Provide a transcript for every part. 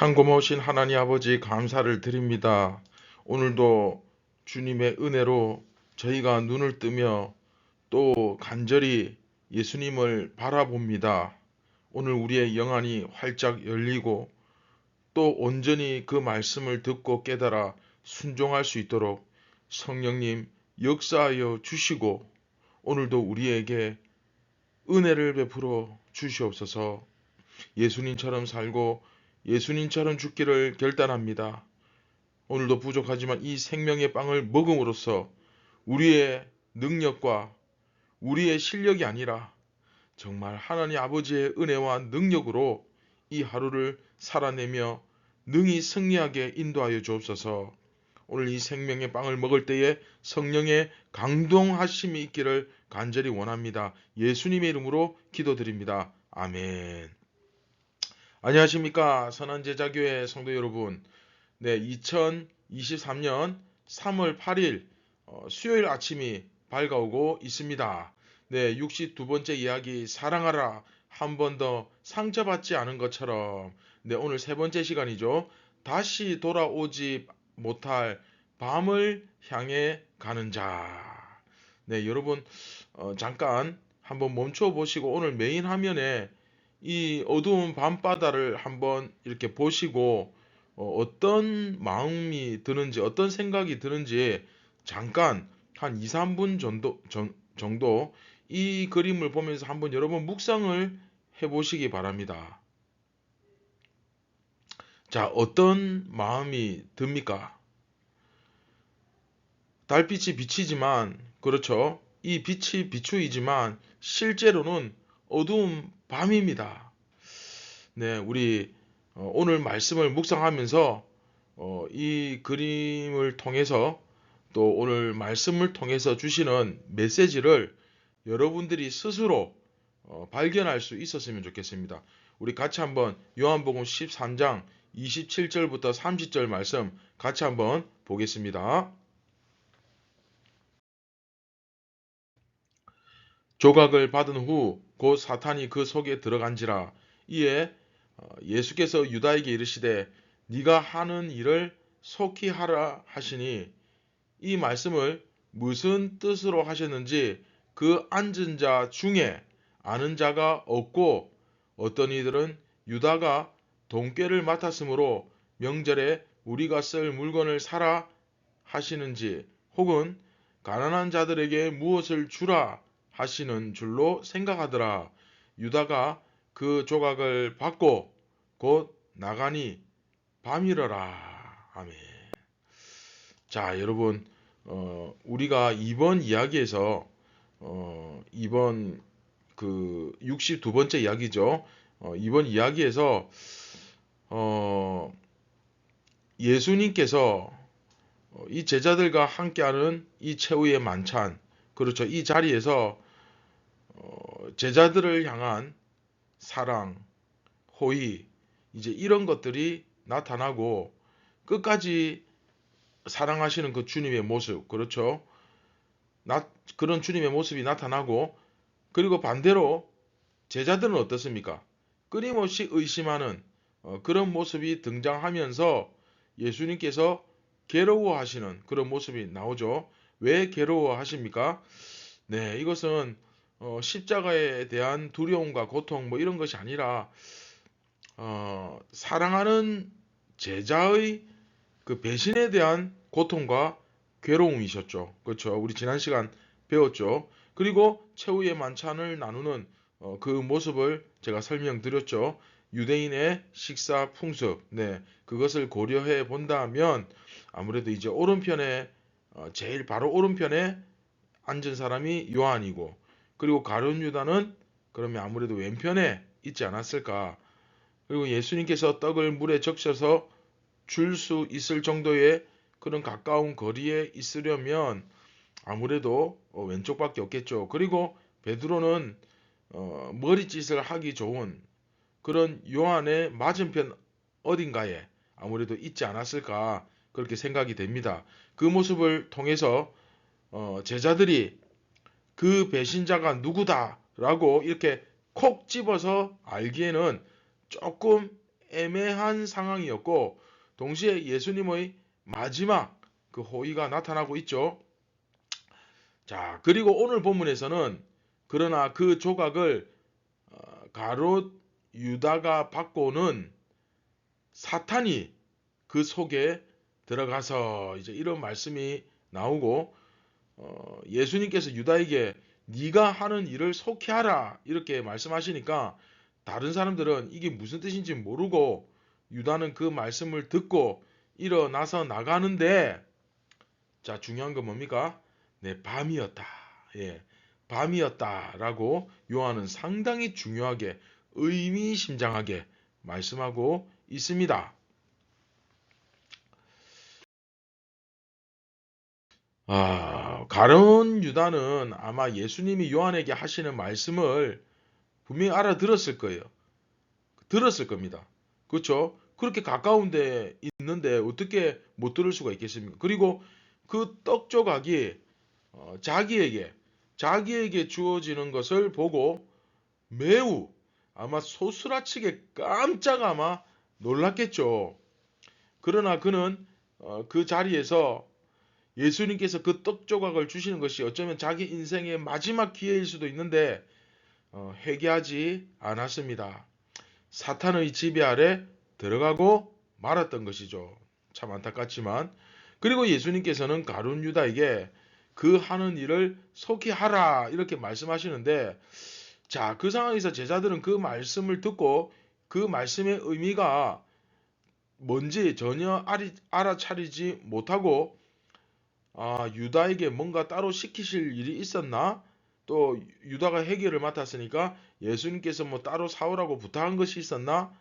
참 고마우신 하나님 아버지 감사를 드립니다. 오늘도 주님의 은혜로 저희가 눈을 뜨며 또 간절히 예수님을 바라봅니다. 오늘 우리의 영안이 활짝 열리고 또 온전히 그 말씀을 듣고 깨달아 순종할 수 있도록 성령님 역사하여 주시고 오늘도 우리에게 은혜를 베풀어 주시옵소서. 예수님처럼 살고 예수님처럼 죽기를 결단합니다. 오늘도 부족하지만 이 생명의 빵을 먹음으로써 우리의 능력과 우리의 실력이 아니라 정말 하나님 아버지의 은혜와 능력으로 이 하루를 살아내며 능히 승리하게 인도하여 주옵소서. 오늘 이 생명의 빵을 먹을 때에 성령의 강동하심이 있기를 간절히 원합니다. 예수님의 이름으로 기도드립니다. 아멘. 안녕하십니까 선한제자교회 성도 여러분. 네, 2023년 3월 8일 수요일 아침이 밝아오고 있습니다. 네, 62번째 이야기 사랑하라 한 번 더 상처받지 않은 것처럼. 네, 오늘 세 번째 시간이죠. 다시 돌아오지 못할 밤을 향해 가는 자. 네, 여러분 잠깐 한번 멈춰 보시고 오늘 메인 화면에 이 어두운 밤바다를 한번 이렇게 보시고 어떤 마음이 드는지 어떤 생각이 드는지 잠깐 한 2, 3분 정도 이 그림을 보면서 한번 여러분 묵상을 해보시기 바랍니다. 자, 어떤 마음이 듭니까? 달빛이 비치지만, 그렇죠. 이 빛이 비추이지만 실제로는 어두운 밤입니다. 네, 우리 오늘 말씀을 묵상하면서 이 그림을 통해서 또 오늘 말씀을 통해서 주시는 메시지를 여러분들이 스스로 발견할 수 있었으면 좋겠습니다. 우리 같이 한번 요한복음 13장 27절부터 30절 말씀 같이 한번 보겠습니다. 조각을 받은 후 곧 사탄이 그 속에 들어간지라. 이에 예수께서 유다에게 이르시되 네가 하는 일을 속히 하라 하시니, 이 말씀을 무슨 뜻으로 하셨는지 그 앉은 자 중에 아는 자가 없고, 어떤 이들은 유다가 돈꾀를 맡았으므로 명절에 우리가 쓸 물건을 사라 하시는지, 혹은 가난한 자들에게 무엇을 주라 하시는 줄로 생각하더라. 유다가 그 조각을 받고 곧 나가니 밤이러라. 아멘. 자, 여러분, 우리가 이번 이야기에서 이번 그 62번째 이야기죠. 이번 이야기에서 예수님께서 이 제자들과 함께하는 이 최후의 만찬, 그렇죠. 이 자리에서 제자들을 향한 사랑, 호의, 이제 이런 것들이 나타나고 끝까지 사랑하시는 그 주님의 모습, 그렇죠. 그런 주님의 모습이 나타나고, 그리고 반대로 제자들은 어떻습니까? 끊임없이 의심하는 그런 모습이 등장하면서 예수님께서 괴로워하시는 그런 모습이 나오죠. 왜 괴로워하십니까? 네, 이것은 십자가에 대한 두려움과 고통 뭐 이런 것이 아니라 사랑하는 제자의 그 배신에 대한 고통과 괴로움이셨죠. 그렇죠. 우리 지난 시간 배웠죠. 그리고 최후의 만찬을 나누는 그 모습을 제가 설명드렸죠. 유대인의 식사 풍습, 네, 그것을 고려해 본다면 아무래도 이제 오른편에 제일 바로 오른편에 앉은 사람이 요한이고, 그리고 가룟 유다는 그러면 아무래도 왼편에 있지 않았을까. 그리고 예수님께서 떡을 물에 적셔서 줄 수 있을 정도의 그런 가까운 거리에 있으려면 아무래도 왼쪽밖에 없겠죠. 그리고 베드로는 머리짓을 하기 좋은 그런 요한의 맞은편 어딘가에 아무래도 있지 않았을까, 그렇게 생각이 됩니다. 그 모습을 통해서 제자들이 그 배신자가 누구다라고 이렇게 콕 집어서 알기에는 조금 애매한 상황이었고 동시에 예수님의 마지막 그 호의가 나타나고 있죠. 자, 그리고 오늘 본문에서는 그러나 그 조각을 가롯 유다가 받고는 사탄이 그 속에 들어가서 이제 이런 말씀이 나오고 예수님께서 유다에게 네가 하는 일을 속히하라 이렇게 말씀하시니까 다른 사람들은 이게 무슨 뜻인지 모르고 유다는 그 말씀을 듣고 일어나서 나가는데 자, 중요한 건 뭡니까? 네, 밤이었다. 예, 밤이었다라고 요한은 상당히 중요하게 의미심장하게 말씀하고 있습니다. 가룟 유다는 아마 예수님이 요한에게 하시는 말씀을 분명히 알아들었을 거예요. 들었을 겁니다. 그렇죠? 그렇게 가까운 데 있는데 어떻게 못 들을 수가 있겠습니까? 그리고 그 떡 조각이 자기에게 주어지는 것을 보고 매우 아마 소스라치게 깜짝 아마 놀랐겠죠. 그러나 그는 그 자리에서 예수님께서 그 떡 조각을 주시는 것이 어쩌면 자기 인생의 마지막 기회일 수도 있는데 회개하지 않았습니다. 사탄의 지배 아래 들어가고 말았던 것이죠. 참 안타깝지만 그리고 예수님께서는 가룟 유다에게 그 하는 일을 속히 하라 이렇게 말씀하시는데 자, 그 상황에서 제자들은 그 말씀을 듣고 그 말씀의 의미가 뭔지 전혀 알아차리지 못하고 유다에게 뭔가 따로 시키실 일이 있었나? 또 유다가 해결을 맡았으니까 예수님께서 뭐 따로 사오라고 부탁한 것이 있었나?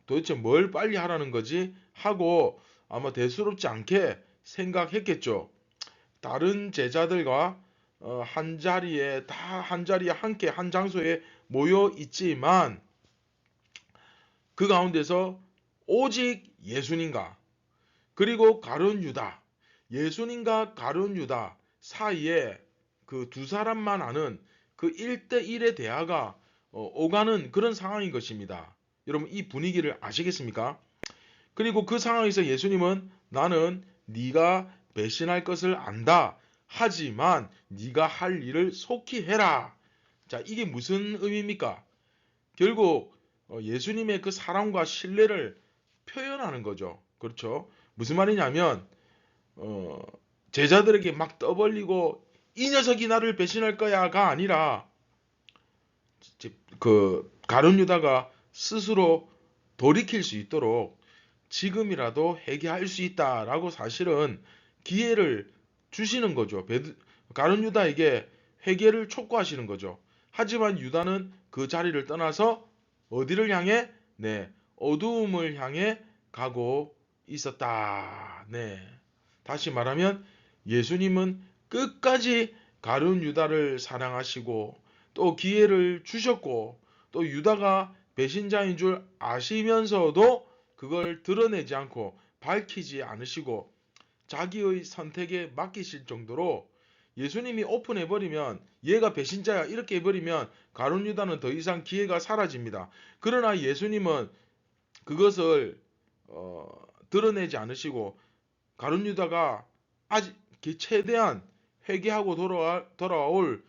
도대체 뭘 빨리 하라는 거지? 하고 아마 대수롭지 않게 생각했겠죠. 다른 제자들과 한 자리에 함께 한 장소에 모여 있지만 그 가운데서 오직 예수님과 그리고 가룟 유다, 예수님과 가룟 유다 사이에 그 두 사람만 아는 그 1대1의 대화가 오가는 그런 상황인 것입니다. 여러분 이 분위기를 아시겠습니까? 그리고 그 상황에서 예수님은 나는 네가 배신할 것을 안다. 하지만 네가 할 일을 속히 해라. 자, 이게 무슨 의미입니까? 결국 예수님의 그 사랑과 신뢰를 표현하는 거죠. 그렇죠? 무슨 말이냐면 제자들에게 막 떠벌리고 이 녀석이 나를 배신할 거야가 아니라 그 가룟 유다가 스스로 돌이킬 수 있도록 지금이라도 회개할 수 있다라고 사실은 기회를 주시는 거죠. 가룟 유다에게 회개를 촉구하시는 거죠. 하지만 유다는 그 자리를 떠나서 어디를 향해? 네, 어두움을 향해 가고 있었다. 네. 다시 말하면 예수님은 끝까지 가룟 유다를 사랑하시고 또 기회를 주셨고 또 유다가 배신자인 줄 아시면서도 그걸 드러내지 않고 밝히지 않으시고 자기의 선택에 맡기실 정도로 예수님이 오픈해버리면 얘가 배신자야 이렇게 해버리면 가룟 유다는 더 이상 기회가 사라집니다. 그러나 예수님은 그것을 드러내지 않으시고 가룟 유다가 아직 최대한 회개하고 돌아올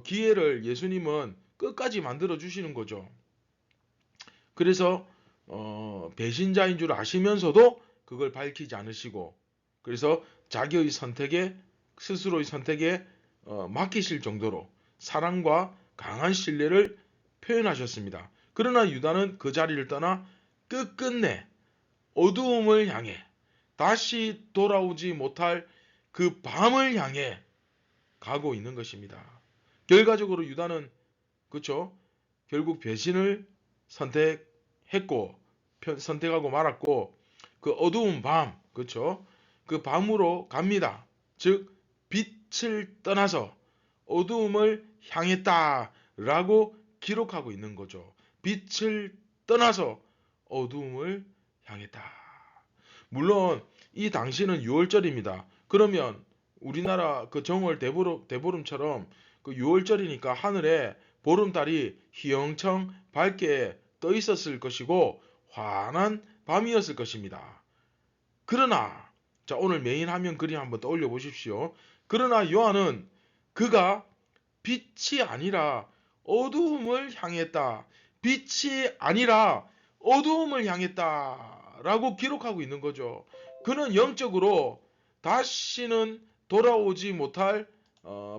기회를 예수님은 끝까지 만들어 주시는 거죠. 그래서 배신자인 줄 아시면서도 그걸 밝히지 않으시고 그래서 자기의 선택에 스스로의 선택에 맡기실 정도로 사랑과 강한 신뢰를 표현하셨습니다. 그러나 유다는 그 자리를 떠나 끝끝내 어두움을 향해 다시 돌아오지 못할 그 밤을 향해 가고 있는 것입니다. 결과적으로 유다는 그렇죠? 결국 배신을 선택하고 말았고 그 어두운 밤 그렇죠? 그 밤으로 갑니다. 즉 빛을 떠나서 어두움을 향했다라고 기록하고 있는 거죠. 빛을 떠나서 어두움을 향했다. 물론 이 당시는 6월절입니다. 그러면 우리나라 그 정월 대보름처럼 그 6월절이니까 하늘에 보름달이 휘영청 밝게 떠 있었을 것이고 환한 밤이었을 것입니다. 그러나 자, 오늘 메인 화면 그림 한번 떠올려 보십시오. 그러나 요한은 그가 빛이 아니라 어두움을 향했다. 빛이 아니라 어두움을 향했다. 라고 기록하고 있는 거죠. 그는 영적으로 다시는 돌아오지 못할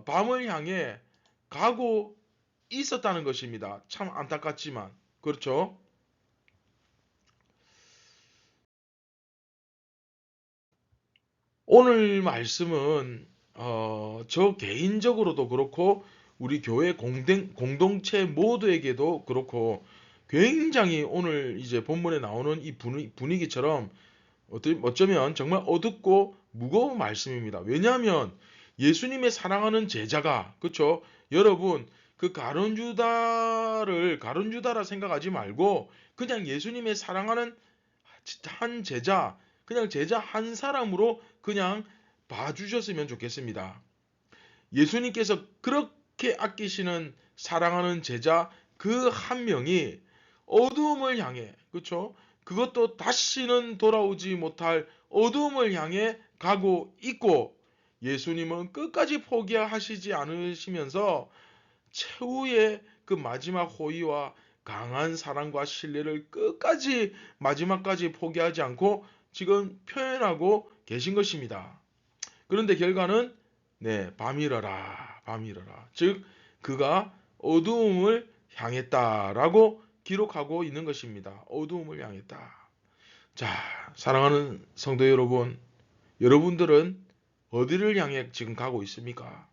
밤을 향해 가고 있었다는 것입니다. 참 안타깝지만. 그렇죠? 오늘 말씀은 저 개인적으로도 그렇고 우리 교회 공동체 모두에게도 그렇고 굉장히 오늘 이제 본문에 나오는 이 분위기처럼 어쩌면 정말 어둡고 무거운 말씀입니다. 왜냐하면 예수님의 사랑하는 제자가 그렇죠? 여러분 그 가룟유다라 생각하지 말고 그냥 예수님의 사랑하는 한 제자, 그냥 제자 한 사람으로 그냥 봐주셨으면 좋겠습니다. 예수님께서 그렇게 아끼시는 사랑하는 제자 그 한 명이 어두움을 향해, 그렇죠? 그것도 다시는 돌아오지 못할 어두움을 향해 가고 있고 예수님은 끝까지 포기하시지 않으시면서 최후의 그 마지막 호의와 강한 사랑과 신뢰를 끝까지 마지막까지 포기하지 않고 지금 표현하고 계신 것입니다. 그런데 결과는 밤이러라 밤이러라 즉 그가 어두움을 향했다라고 기록하고 있는 것입니다. 어두움을 향했다. 자, 사랑하는 성도 여러분, 여러분들은 어디를 향해 지금 가고 있습니까?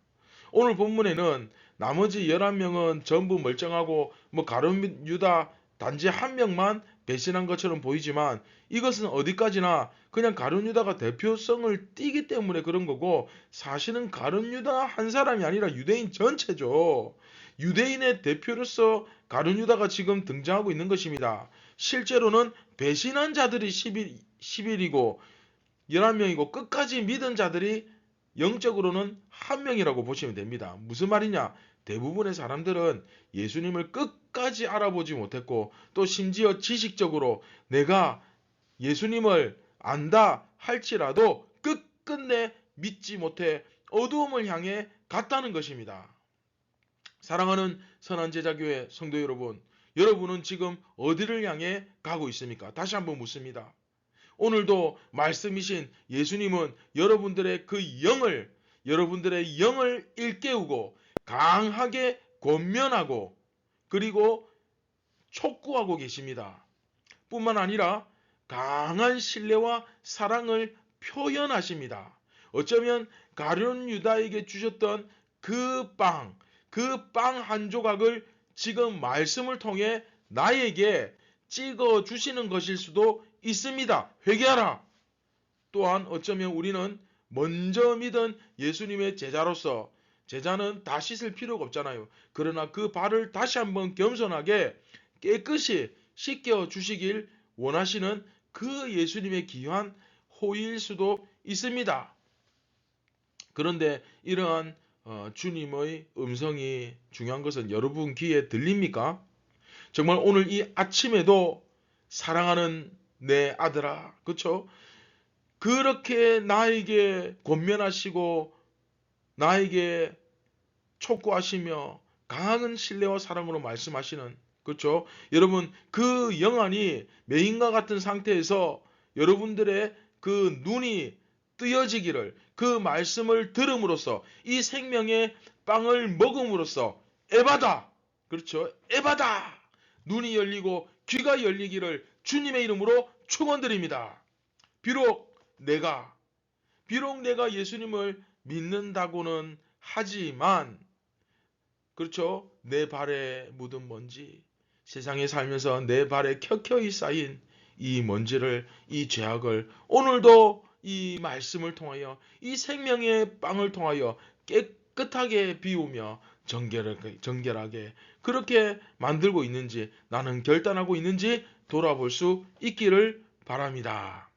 오늘 본문에는 나머지 11명은 전부 멀쩡하고 가룟 유다 단지 한 명만 배신한 것처럼 보이지만 이것은 어디까지나 그냥 가룟 유다가 대표성을 띠기 때문에 그런 거고 사실은 가룟 유다 한 사람이 아니라 유대인 전체죠. 유대인의 대표로서 가룟 유다가 지금 등장하고 있는 것입니다. 실제로는 배신한 자들이 11이고 11명이고 끝까지 믿은 자들이 영적으로는 한 명이라고 보시면 됩니다. 무슨 말이냐? 대부분의 사람들은 예수님을 끝까지 알아보지 못했고 또 심지어 지식적으로 내가 예수님을 안다 할지라도 끝끝내 믿지 못해 어두움을 향해 갔다는 것입니다. 사랑하는 선한제자교회 성도 여러분, 여러분은 지금 어디를 향해 가고 있습니까? 다시 한번 묻습니다. 오늘도 말씀이신 예수님은 여러분들의 영을 일깨우고 강하게 권면하고 그리고 촉구하고 계십니다. 뿐만 아니라 강한 신뢰와 사랑을 표현하십니다. 어쩌면 가룟 유다에게 주셨던 그 빵 한 조각을 지금 말씀을 통해 나에게 찍어 주시는 것일 수도 있습니다. 회개하라. 또한 어쩌면 우리는 먼저 믿은 예수님의 제자로서 제자는 다 씻을 필요가 없잖아요. 그러나 그 발을 다시 한번 겸손하게 깨끗이 씻겨 주시길 원하시는 그 예수님의 귀한 호의일 수도 있습니다. 그런데 이러한 주님의 음성이 중요한 것은 여러분 귀에 들립니까? 정말 오늘 이 아침에도 사랑하는 내 아들아, 그렇죠? 그렇게 나에게 권면하시고 나에게 촉구하시며 강한 신뢰와 사랑으로 말씀하시는, 그렇죠? 여러분 그 영안이 메인과 같은 상태에서 여러분들의 그 눈이 뜨여지기를 그 말씀을 들음으로써 이 생명의 빵을 먹음으로써 에바다, 그렇죠? 에바다 눈이 열리고 귀가 열리기를 주님의 이름으로 축원드립니다. 내가 비록 내가 예수님을 믿는다고는 하지만 그렇죠? 내 발에 묻은 먼지, 세상에 살면서 내 발에 켜켜이 쌓인 이 먼지를, 이 죄악을 오늘도 이 말씀을 통하여 이 생명의 빵을 통하여 깨끗하게 비우며 정결하게 그렇게 만들고 있는지 나는 결단하고 있는지 돌아볼 수 있기를 바랍니다.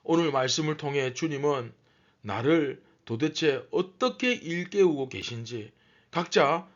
오늘 말씀을 통해 주님은 나를 도대체 어떻게 일깨우고 계신지 각자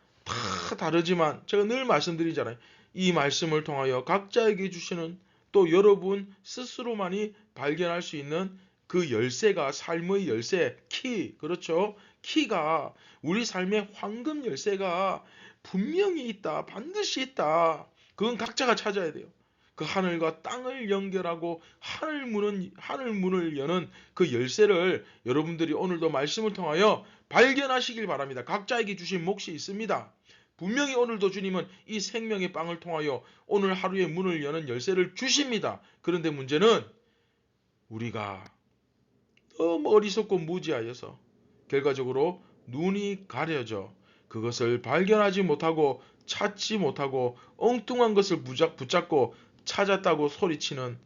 다 다르지만 제가 늘 말씀드리잖아요. 이 말씀을 통하여 각자에게 주시는 또 여러분 스스로만이 발견할 수 있는 그 열쇠가 삶의 열쇠, 키, 그렇죠? 키가 우리 삶의 황금 열쇠가 분명히 있다. 반드시 있다. 그건 각자가 찾아야 돼요. 그 하늘과 땅을 연결하고 하늘문을 여는 그 열쇠를 여러분들이 오늘도 말씀을 통하여 발견하시길 바랍니다. 각자에게 주신 몫이 있습니다. 분명히 오늘도 주님은 이 생명의 빵을 통하여 오늘 하루의 문을 여는 열쇠를 주십니다. 그런데 문제는 우리가 너무 어리석고 무지하여서 결과적으로 눈이 가려져 그것을 발견하지 못하고 찾지 못하고 엉뚱한 것을 붙잡고 찾았다고 소리치는,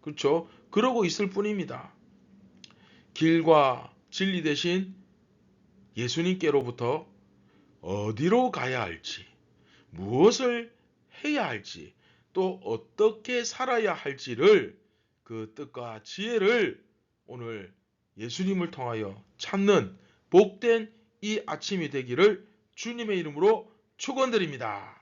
그렇죠? 그러고 있을 뿐입니다. 길과 진리 대신 예수님께로부터 어디로 가야 할지, 무엇을 해야 할지, 또 어떻게 살아야 할지를 그 뜻과 지혜를 오늘 예수님을 통하여 찾는 복된 이 아침이 되기를 주님의 이름으로 축원드립니다.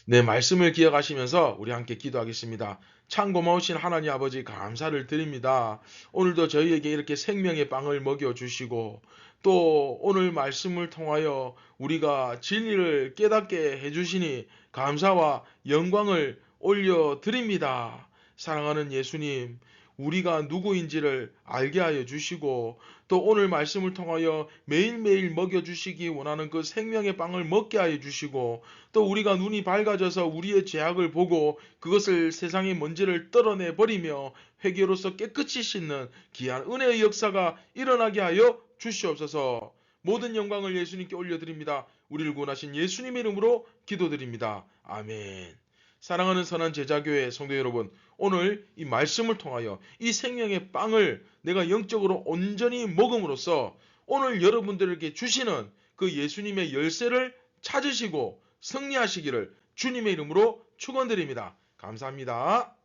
네, 말씀을 기억하시면서 우리 함께 기도하겠습니다. 참 고마우신 하나님 아버지 감사를 드립니다. 오늘도 저희에게 이렇게 생명의 빵을 먹여주시고 또 오늘 말씀을 통하여 우리가 진리를 깨닫게 해주시니 감사와 영광을 올려드립니다. 사랑하는 예수님, 우리가 누구인지를 알게 하여 주시고 또 오늘 말씀을 통하여 매일매일 먹여주시기 원하는 그 생명의 빵을 먹게 하여 주시고 또 우리가 눈이 밝아져서 우리의 죄악을 보고 그것을 세상의 먼지를 떨어내 버리며 회개로서 깨끗이 씻는 귀한 은혜의 역사가 일어나게 하여 주시옵소서. 모든 영광을 예수님께 올려드립니다. 우리를 구원하신 예수님의 이름으로 기도드립니다. 아멘. 사랑하는 선한 제자교회 성도 여러분, 오늘 이 말씀을 통하여 이 생명의 빵을 내가 영적으로 온전히 먹음으로써 오늘 여러분들에게 주시는 그 예수님의 열쇠를 찾으시고 승리하시기를 주님의 이름으로 축원드립니다. 감사합니다.